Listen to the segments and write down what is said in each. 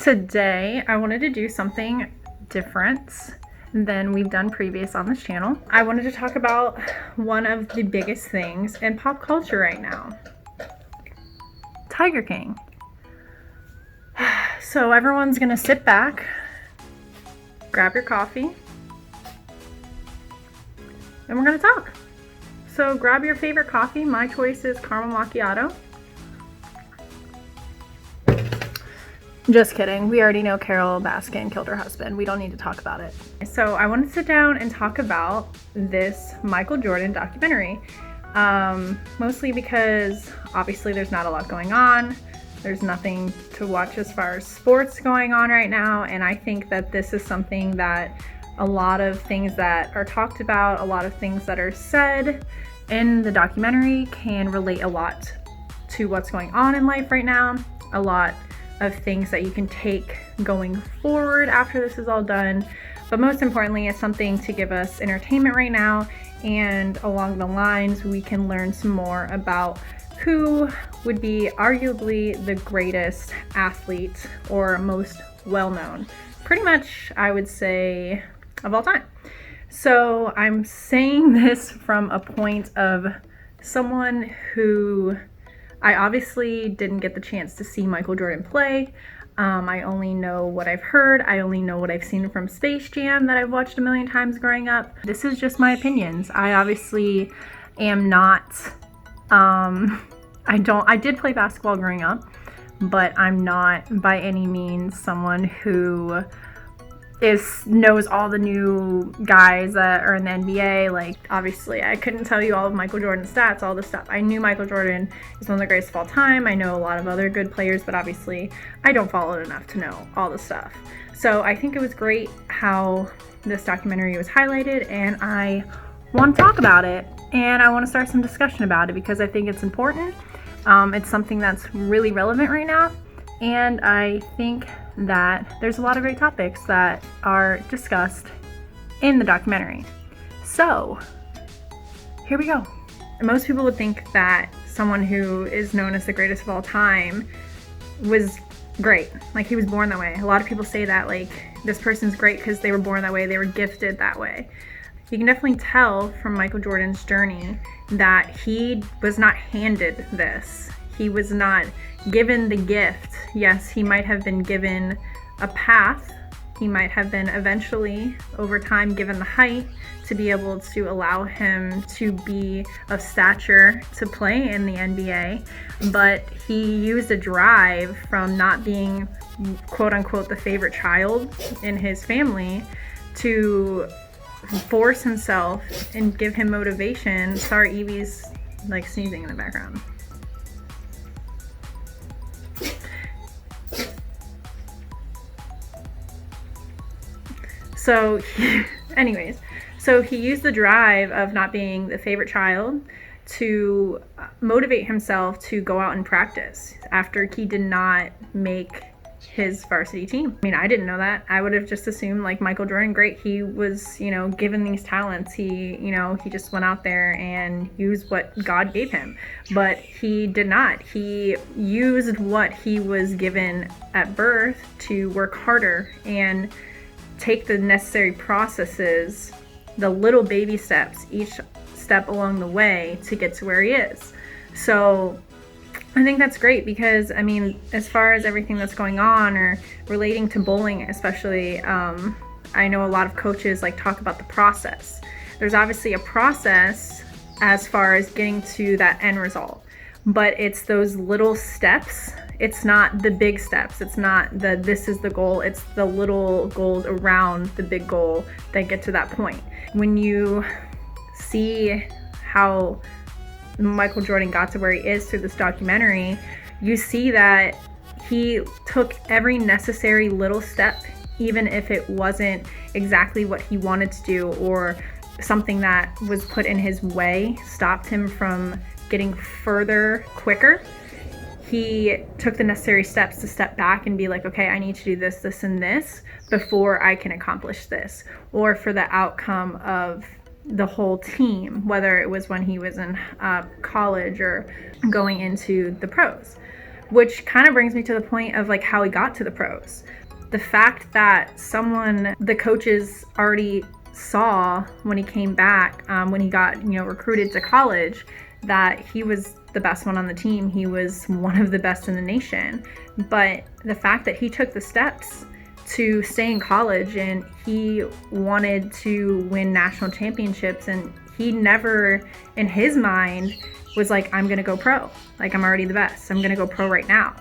Today, I wanted to do something different than we've done previous on this channel. I wanted to talk about one of the biggest things in pop culture right now. Tiger King. So everyone's gonna sit back, grab your coffee, and we're gonna talk. So grab your favorite coffee. My choice is caramel macchiato. Just kidding. We already know Carol Baskin killed her husband. We don't need to talk about it. So I want to sit down and talk about this Michael Jordan documentary. Mostly because obviously there's not a lot going on. There's nothing to watch as far as sports going on right now. And I think that this is something that a lot of things that are talked about, a lot of things that are said in the documentary can relate a lot to what's going on in life right now. A lot of things that you can take going forward after this is all done. But most importantly, it's something to give us entertainment right now. And along the lines, we can learn some more about who would be arguably the greatest athlete or most well-known, pretty much, I would say, of all time. So I'm saying this from a point of someone who I obviously didn't get the chance to see Michael Jordan play. I only know what I've heard. I only know what I've seen from Space Jam that I've watched a million times growing up. This is just my opinions. I obviously am not, I did play basketball growing up, but I'm not by any means someone who knows all the new guys that are in the NBA. Like, obviously, I couldn't tell you all of Michael Jordan's stats, all the stuff. I knew Michael Jordan is one of the greatest of all time. I know a lot of other good players, but obviously, I don't follow it enough to know all the stuff. So I think it was great how this documentary was highlighted, and I want to talk about it, and I want to start some discussion about it because I think it's important. It's something that's really relevant right now, and I think that there's a lot of great topics that are discussed in the documentary. So, here we go. Most people would think that someone who is known as the greatest of all time was great. Like, he was born that way. A lot of people say that, like, this person's great because they were born that way, they were gifted that way. You can definitely tell from Michael Jordan's journey that he was not handed this. He was not given the gift. Yes, he might have been given a path. He might have been eventually, over time, given the height to be able to allow him to be of stature to play in the NBA. But he used a drive from not being, quote unquote, the favorite child in his family to force himself and give him motivation. Sorry, Evie's like sneezing in the background. So anyways, so he used the drive of not being the favorite child to motivate himself to go out and practice after he did not make his varsity team. I mean, I didn't know that. I would have just assumed, like, Michael Jordan, great, he was, given these talents. He just went out there and used what God gave him. But he did not. He used what he was given at birth to work harder and take the necessary processes, the little baby steps, each step along the way to get to where he is. So I think that's great because, I mean, as far as everything that's going on or relating to bowling especially, I know a lot of coaches talk about the process. There's obviously a process as far as getting to that end result, but it's those little steps. It's not the big steps. It's not this is the goal. It's the little goals around the big goal that get to that point. When you see how Michael Jordan got to where he is through this documentary, you see that he took every necessary little step, even if it wasn't exactly what he wanted to do or something that was put in his way stopped him from getting further quicker. He took the necessary steps to step back and be like, okay, I need to do this, this, and this before I can accomplish this, or for the outcome of the whole team, whether it was when he was in college or going into the pros. which kind of brings me to the point of like how he got to the pros. The fact that the coaches already saw when he came back, when he got, recruited to college, that he was the best one on the team. He was one of the best in the nation. But the fact that he took the steps to stay in college and he wanted to win national championships, and he never in his mind was like, I'm gonna go pro, like I'm already the best, I'm gonna go pro right now.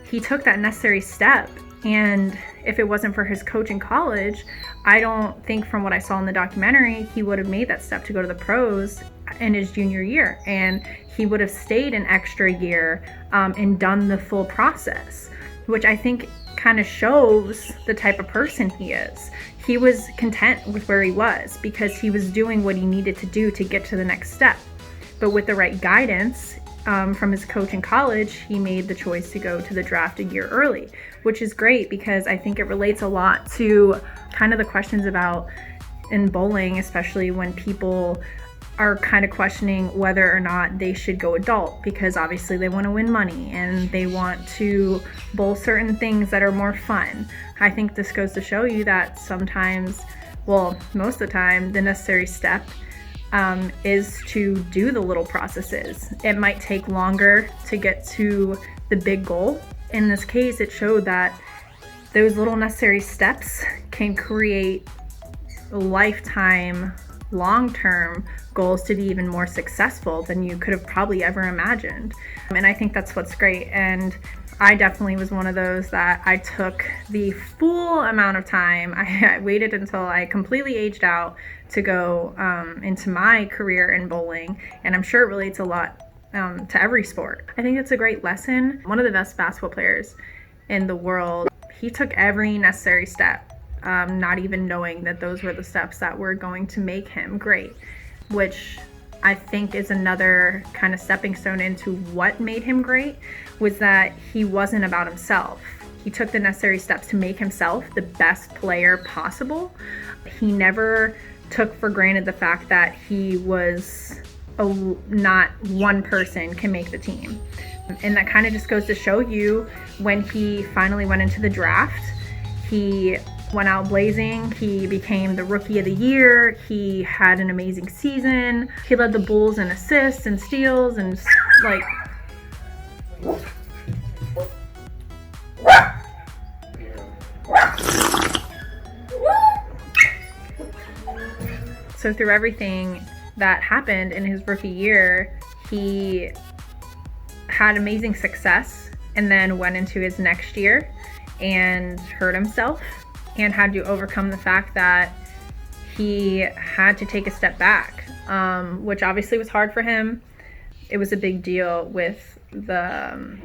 He took that necessary step, and if it wasn't for his coach in college, I don't think, from what I saw in the documentary, he would have made that step to go to the pros in his junior year, and he would have stayed an extra year and done the full process, which I think kind of shows the type of person he is. He was content with where he was because he was doing what he needed to do to get to the next step. But with the right guidance from his coach in college, he made the choice to go to the draft a year early, which is great because I think it relates a lot to kind of the questions about in bowling, especially when people are kind of questioning whether or not they should go adult, because obviously they want to win money and they want to bowl certain things that are more fun. I think this goes to show you that sometimes, well, most of the time, the necessary step is to do the little processes. It might take longer to get to the big goal. In this case, it showed that those little necessary steps can create lifetime, long-term goals to be even more successful than you could have probably ever imagined. And I think that's what's great. And I definitely was one of those that I took the full amount of time. I waited until I completely aged out to go into my career in bowling. And I'm sure it relates a lot to every sport. I think it's a great lesson. One of the best basketball players in the world, he took every necessary step, not even knowing that those were the steps that were going to make him great, which I think is another kind of stepping stone into what made him great, was that he wasn't about himself. He took the necessary steps to make himself the best player possible. He never took for granted the fact that he was not one person can make the team. And that kind of just goes to show you, when he finally went into the draft, he went out blazing. He became the rookie of the year. He had an amazing season. He led the Bulls in assists and steals and like... So through everything that happened in his rookie year, he had amazing success, and then went into his next year and hurt himself and had to overcome the fact that he had to take a step back, which obviously was hard for him. It was a big deal with the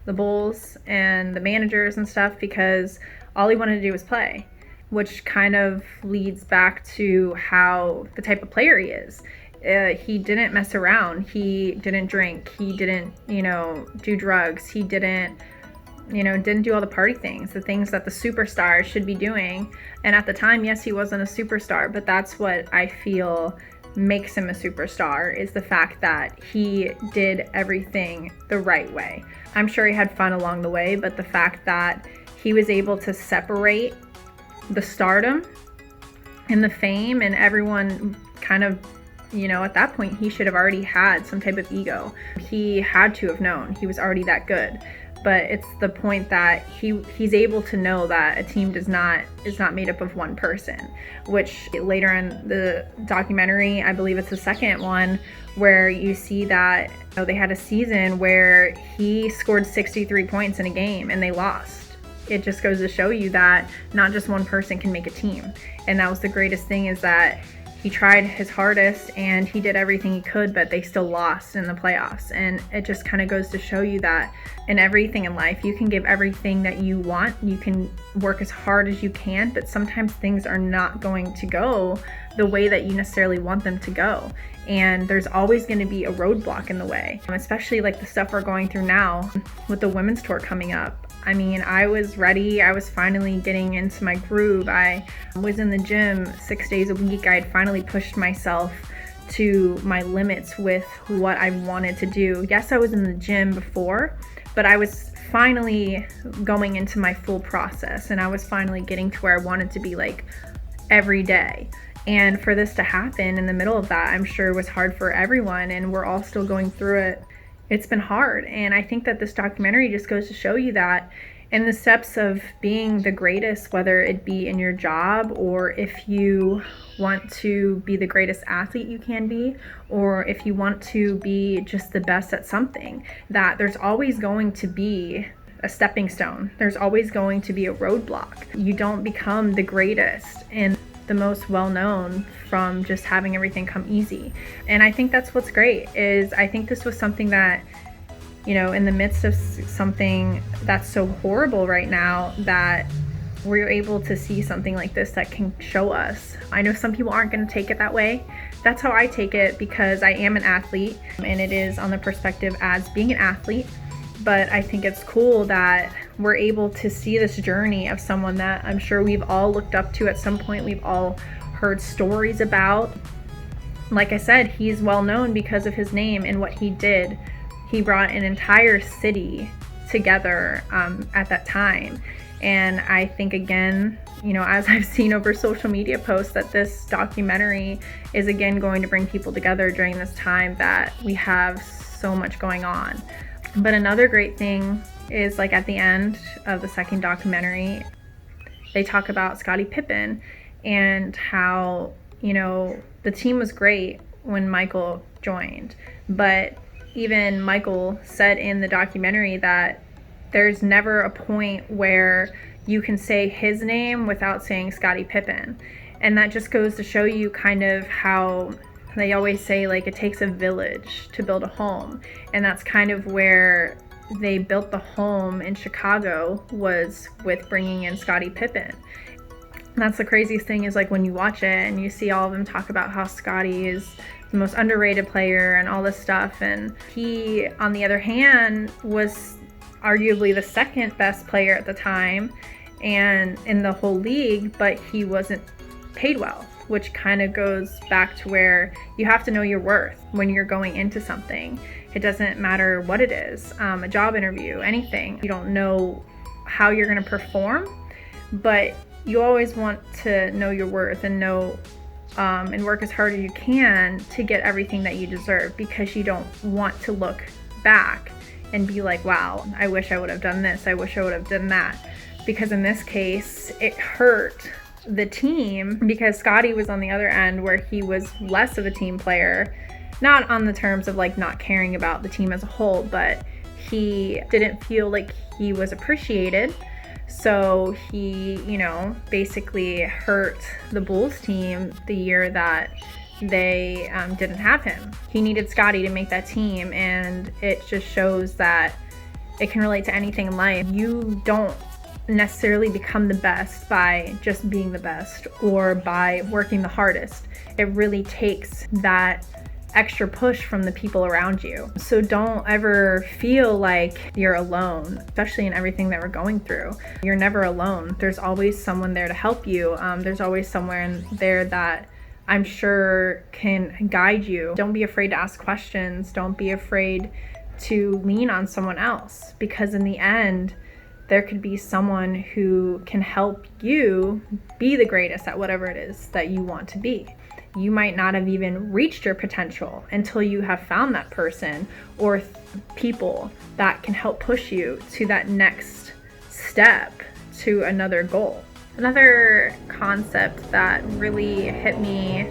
Bulls and the managers and stuff, because all he wanted to do was play, which kind of leads back to how the type of player he is. He didn't mess around. He didn't drink. He didn't, do drugs. He didn't do all the party things, the things that the superstars should be doing. And at the time, yes, he wasn't a superstar, but that's what I feel makes him a superstar, is the fact that he did everything the right way. I'm sure he had fun along the way, but the fact that he was able to separate the stardom and the fame, and everyone kind of, at that point, he should have already had some type of ego. He had to have known he was already that good. But it's the point that he's able to know that a team is not made up of one person, which later in the documentary, I believe it's the second one, where you see that they had a season where he scored 63 points in a game and they lost. It just goes to show you that not just one person can make a team. And that was the greatest thing, is that he tried his hardest and he did everything he could, but they still lost in the playoffs. And it just kind of goes to show you that in everything in life, you can give everything that you want. You can work as hard as you can, but sometimes things are not going to go the way that you necessarily want them to go. And there's always going to be a roadblock in the way, especially like the stuff we're going through now with the women's tour coming up. I mean, I was ready. I was finally getting into my groove. I was in the gym 6 days a week. I had finally pushed myself to my limits with what I wanted to do. Yes, I was in the gym before, but I was finally going into my full process, and I was finally getting to where I wanted to be, like, every day. And for this to happen in the middle of that, I'm sure it was hard for everyone, and we're all still going through it. It's been hard. And I think that this documentary just goes to show you that in the steps of being the greatest, whether it be in your job, or if you want to be the greatest athlete you can be, or if you want to be just the best at something, that there's always going to be a stepping stone. There's always going to be a roadblock. You don't become the greatest and the most well-known from just having everything come easy. And I think that's what's great, is I think this was something that, you know, in the midst of something that's so horrible right now, that we're able to see something like this that can show us. I know some people aren't going to take it that way. That's how I take it, because I am an athlete, and it is on the perspective as being an athlete. But I think it's cool that we're able to see this journey of someone that I'm sure we've all looked up to at some point. We've all heard stories about. Like I said, he's well known because of his name and what he did. He brought an entire city together at that time. And I think, again, you know, as I've seen over social media posts, that this documentary is again going to bring people together during this time that we have so much going on. But another great thing is, like, at the end of the second documentary, they talk about Scottie Pippen and how, you know, the team was great when Michael joined. But even Michael said in the documentary that there's never a point where you can say his name without saying Scottie Pippen. And that just goes to show you kind of how they always say, like, it takes a village to build a home. And that's kind of where they built the home in Chicago, was with bringing in Scottie Pippen. And that's the craziest thing, is like when you watch it and you see all of them talk about how Scottie is the most underrated player and all this stuff. And he, on the other hand, was arguably the second best player at the time and in the whole league, but he wasn't paid well, which kind of goes back to where you have to know your worth when you're going into something. It doesn't matter what it is, a job interview, anything. You don't know how you're going to perform, but you always want to know your worth and know and work as hard as you can to get everything that you deserve, because you don't want to look back and be like, wow, I wish I would have done this, I wish I would have done that. Because in this case, it hurt the team, because Scottie was on the other end where he was less of a team player, not on the terms of like not caring about the team as a whole, but he didn't feel like he was appreciated. So he, you know, basically hurt the Bulls team the year that they didn't have him. He needed Scottie to make that team, and it just shows that it can relate to anything in life. You don't necessarily become the best by just being the best or by working the hardest. It really takes that extra push from the people around you. So don't ever feel like you're alone, especially in everything that we're going through. You're never alone. There's always someone there to help you. There's always somewhere in there that I'm sure can guide you. Don't be afraid to ask questions. Don't be afraid to lean on someone else, because in the end, there could be someone who can help you be the greatest at whatever it is that you want to be. You might not have even reached your potential until you have found that person or people that can help push you to that next step, to another goal. Another concept that really hit me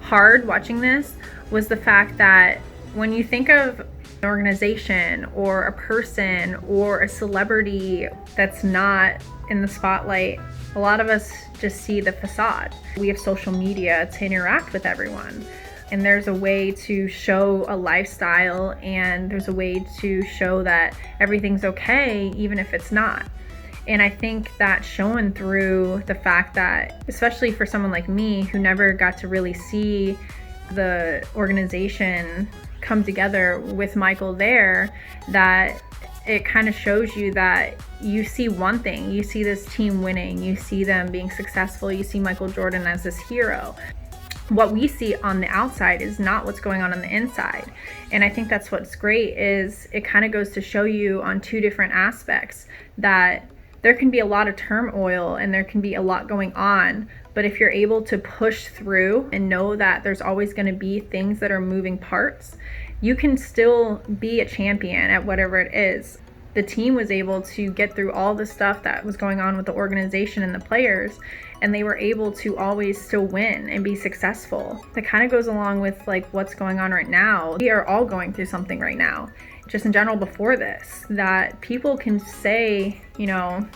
hard watching this was the fact that when you think of an organization or a person or a celebrity that's not in the spotlight, a lot of us just see the facade. We have social media to interact with everyone, and there's a way to show a lifestyle, and there's a way to show that everything's okay even if it's not. And I think that showing through the fact that, especially for someone like me who never got to really see the organization come together with Michael there, that it kind of shows you that you see one thing, you see this team winning, you see them being successful, you see Michael Jordan as this hero. what we see on the outside is not what's going on the inside. And I think that's what's great, is it kind of goes to show you on two different aspects that there can be a lot of turmoil and there can be a lot going on, but if you're able to push through and know that there's always going to be things that are moving parts, you can still be a champion at whatever it is. The team was able to get through all the stuff that was going on with the organization and the players, and they were able to always still win and be successful. That kind of goes along with like what's going on right now. We are all going through something right now, just in general before this, that people can say, you know,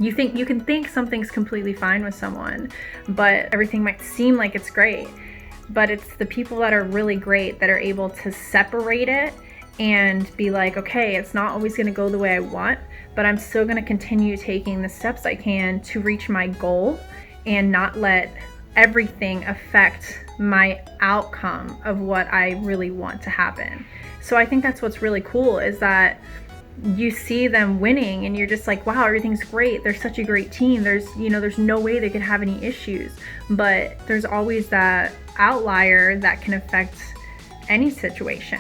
you can think something's completely fine with someone, but everything might seem like it's great. But it's the people that are really great that are able to separate it and be like, okay, it's not always going to go the way I want, but I'm still going to continue taking the steps I can to reach my goal and not let everything affect my outcome of what I really want to happen. So I think that's what's really cool, is that you see them winning and you're just like, wow, everything's great. They're such a great team. There's no way they could have any issues, but there's always that outlier that can affect any situation.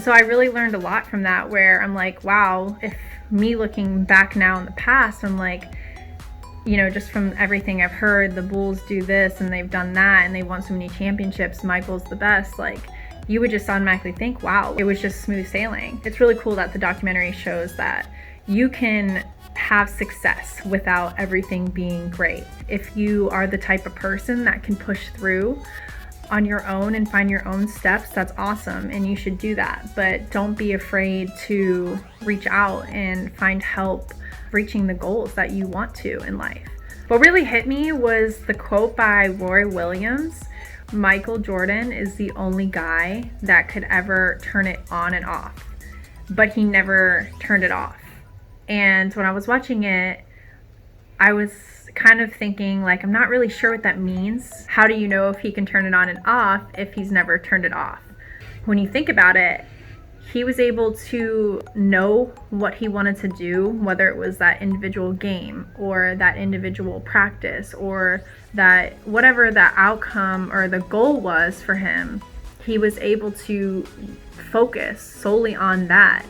So I really learned a lot from that, where I'm like, wow, if me looking back now in the past, I'm like, you know, just from everything I've heard, the Bulls do this and they've done that and they won so many championships, Michael's the best, like, you would just automatically think, wow, it was just smooth sailing. It's really cool that the documentary shows that you can have success without everything being great. If you are the type of person that can push through on your own and find your own steps, that's awesome, and you should do that. But don't be afraid to reach out and find help reaching the goals that you want to in life. What really hit me was the quote by Roy Williams: Michael Jordan is the only guy that could ever turn it on and off, but he never turned it off. And when I was watching it, I was kind of thinking, like, I'm not really sure what that means. How do you know if he can turn it on and off if he's never turned it off? When you think about it, he was able to know what he wanted to do, whether it was that individual game or that individual practice or that whatever the outcome or the goal was for him, he was able to focus solely on that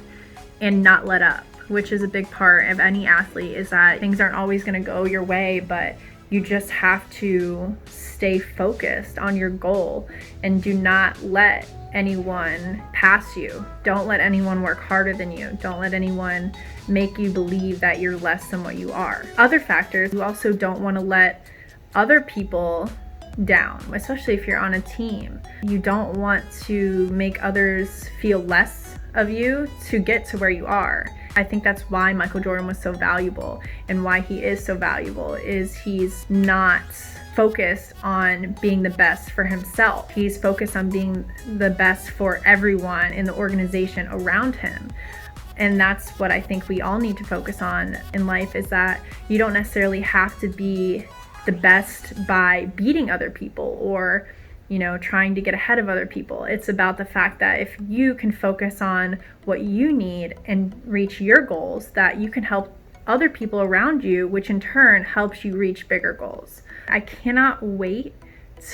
and not let up, which is a big part of any athlete, is that things aren't always going to go your way, but you just have to stay focused on your goal and do not let anyone pass you. Don't let anyone work harder than you. Don't let anyone make you believe that you're less than what you are. Other factors, you also don't want to let other people down, especially if you're on a team. You don't want to make others feel less of you to get to where you are. I think that's why Michael Jordan was so valuable, and why he is so valuable is he's not focused on being the best for himself. He's focused on being the best for everyone in the organization around him. And that's what I think we all need to focus on in life, is that you don't necessarily have to be the best by beating other people or, you know, trying to get ahead of other people. It's about the fact that if you can focus on what you need and reach your goals, that you can help other people around you, which in turn helps you reach bigger goals. I cannot wait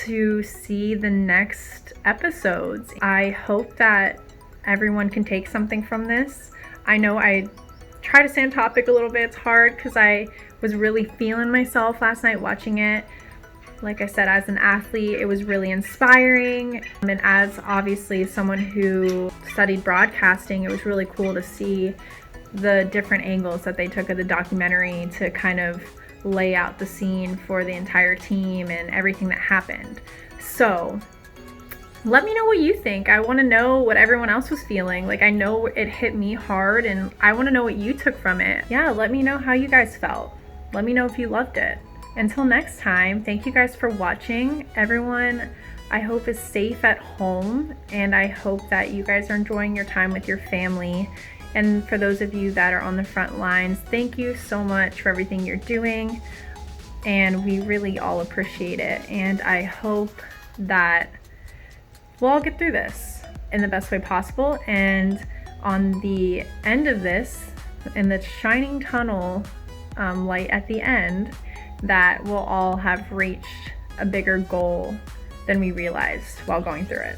to see the next episodes. I hope that everyone can take something from this. I know I try to stay on topic a little bit. It's hard because I was really feeling myself last night watching it. Like I said, as an athlete, it was really inspiring. And as obviously someone who studied broadcasting, it was really cool to see the different angles that they took of the documentary to kind of lay out the scene for the entire team and everything that happened. So let me know what you think. I want to know what everyone else was feeling. Like, I know it hit me hard and I want to know what you took from it. Yeah, let me know how you guys felt. Let me know if you loved it. Until next time, thank you guys for watching. Everyone, I hope is safe at home, and I hope that you guys are enjoying your time with your family. And for those of you that are on the front lines, thank you so much for everything you're doing. And we really all appreciate it. And I hope that we'll all get through this in the best way possible. And on the end of this, in the shining tunnel light at the end, that we'll all have reached a bigger goal than we realized while going through it.